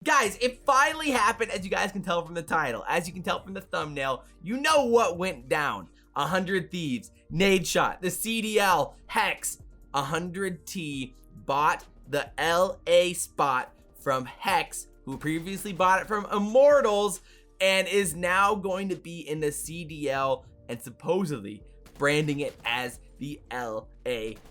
Guys, it finally happened, as you guys can tell from the title. As you can tell from the thumbnail, you know what went down. 100 Thieves, Nadeshot, the CDL, Hecz, 100T bought the LA spot from Hecz, who previously bought it from Immortals, and is now going to be in the CDL and supposedly branding it as the LA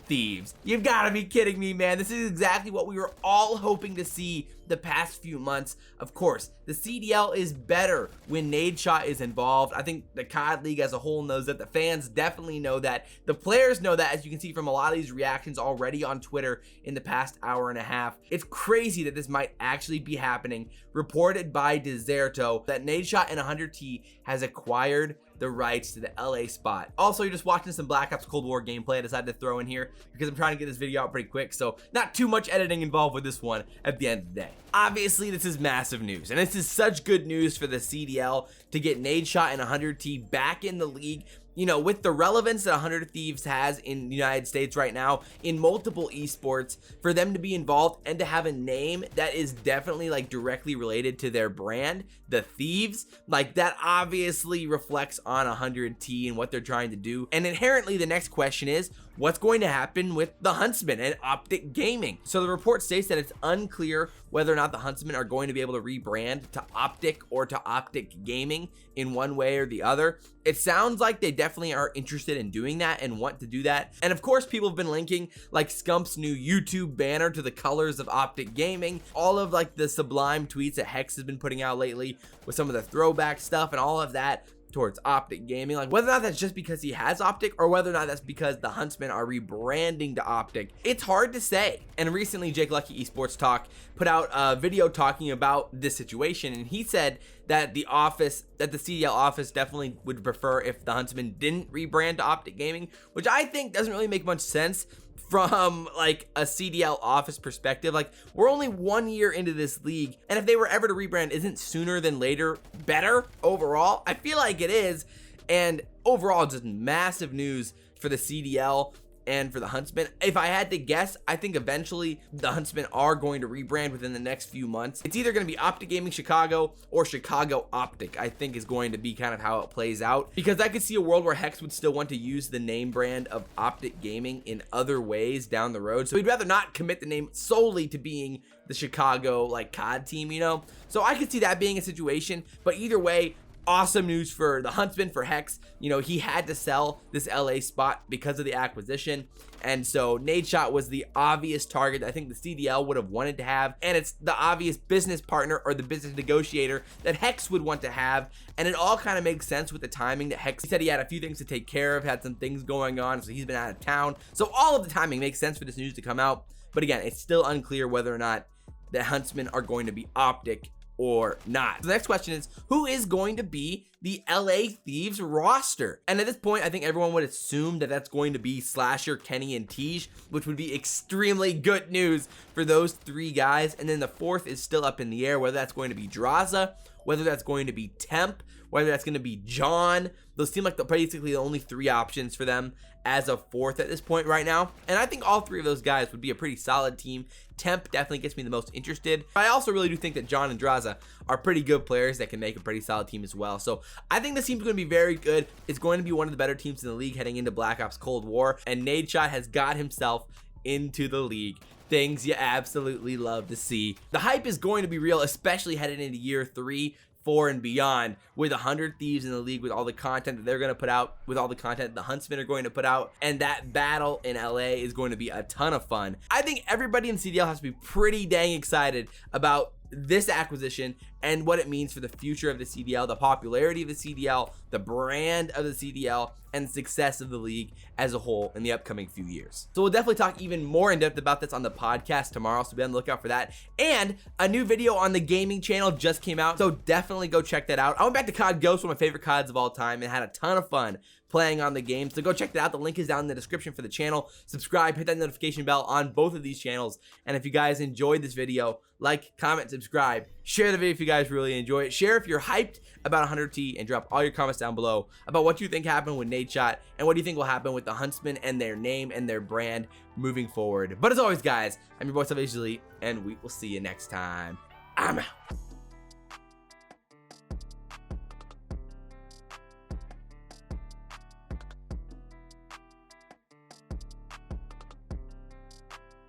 Thieves. You've got to be kidding me, man. This is exactly what we were all hoping to see the past few months. Of course, the CDL is better when Nadeshot is involved. I think the CoD League as a whole knows that. The fans definitely know that. The players know that, as you can see from a lot of these reactions already on Twitter in the past hour and a half. It's crazy that this might actually be happening. Reported by Deserto that Nadeshot and 100T has acquired the rights to the LA spot. Also, you're just watching some Black Ops Cold War gameplay I decided to throw in here because I'm trying to get this video out pretty quick, so not too much editing involved with this one at the end of the day. Obviously, this is massive news, and this is such good news for the CDL to get Nadeshot and 100T back in the league. You know, with the relevance that 100 Thieves has in the United States right now in multiple esports, for them to be involved and to have a name that is definitely like directly related to their brand, the Thieves, like that obviously reflects on 100T and what they're trying to do. And inherently, the next question is, what's going to happen with the Huntsmen and OpTic Gaming? So the report states that it's unclear whether or not the Huntsmen are going to be able to rebrand to OpTic or to OpTic Gaming in one way or the other. It sounds like they definitely are interested in doing that and want to do that. And of course, people have been linking like Scump's new YouTube banner to the colors of OpTic Gaming, all of like the sublime tweets that Hecz has been putting out lately with some of the throwback stuff and all of that towards OpTic Gaming. Like whether or not that's just because he has OpTic or whether or not that's because the Huntsmen are rebranding to OpTic, it's hard to say. And recently Jake Lucky Esports Talk put out a video talking about this situation, and he said that the CDL office definitely would prefer if the Huntsmen didn't rebrand to OpTic Gaming, which I think doesn't really make much sense from like a CDL office perspective. Like we're only 1 year into this league, and if they were ever to rebrand, isn't sooner than later better overall? I feel like it is. And overall, just massive news for the CDL and for the Huntsmen. If I had to guess, I think eventually the Huntsmen are going to rebrand within the next few months. It's either going to be OpTic Gaming Chicago or Chicago OpTic, I think is going to be kind of how it plays out, because I could see a world where Hecz would still want to use the name brand of OpTic Gaming in other ways down the road. So he'd rather not commit the name solely to being the Chicago like COD team, you know? So I could see that being a situation, but either way, awesome news for the Huntsman, for Hecz. You know, he had to sell this LA spot because of the acquisition, and so Nadeshot was the obvious target I think the CDL would have wanted to have, and it's the obvious business partner or the business negotiator that Hecz would want to have. And it all kind of makes sense with the timing that Hecz said he had a few things to take care of, had some things going on, so he's been out of town. So all of the timing makes sense for this news to come out. But again, it's still unclear whether or not the Huntsmen are going to be OpTic or not. So the next question is, who is going to be the LA Thieves roster? And at this point, I think everyone would assume that that's going to be Slasher, Kenny, and Tej, which would be extremely good news for those three guys. And then the fourth is still up in the air, whether that's going to be Draza, whether that's going to be Temp, whether that's going to be John. Those seem like basically the only three options for them as a fourth at this point right now. And I think all three of those guys would be a pretty solid team. Temp definitely gets me the most interested. I also really do think that John and Draza are pretty good players that can make a pretty solid team as well. So I think this team's going to be very good. It's going to be one of the better teams in the league heading into Black Ops Cold War. And Nadeshot has got himself into the league. Things you absolutely love to see. The hype is going to be real, especially headed into year 3, 4, and beyond, with 100 Thieves in the league, with all the content that they're going to put out, with all the content the Huntsmen are going to put out, and that battle in LA is going to be a ton of fun. I think everybody in CDL has to be pretty dang excited about this acquisition and what it means for the future of the CDL, the popularity of the CDL, the brand of the CDL, and the success of the league as a whole in the upcoming few years. So we'll definitely talk even more in depth about this on the podcast tomorrow, so be on the lookout for that. And a new video on the gaming channel just came out, so definitely go check that out. I went back to COD Ghost, one of my favorite CODs of all time, and had a ton of fun playing on the game, so go check that out. The link is down in the description for the channel. Subscribe, hit that notification bell on both of these channels, and if you guys enjoyed this video, like, comment, subscribe, share the video if you guys really enjoy it, share if you're hyped about 100T, and drop all your comments down below about what you think happened with Nadeshot and what do you think will happen with the Huntsmen and their name and their brand moving forward. But as always, guys, I'm your boy Abezy, and we will see you next time. I'm out.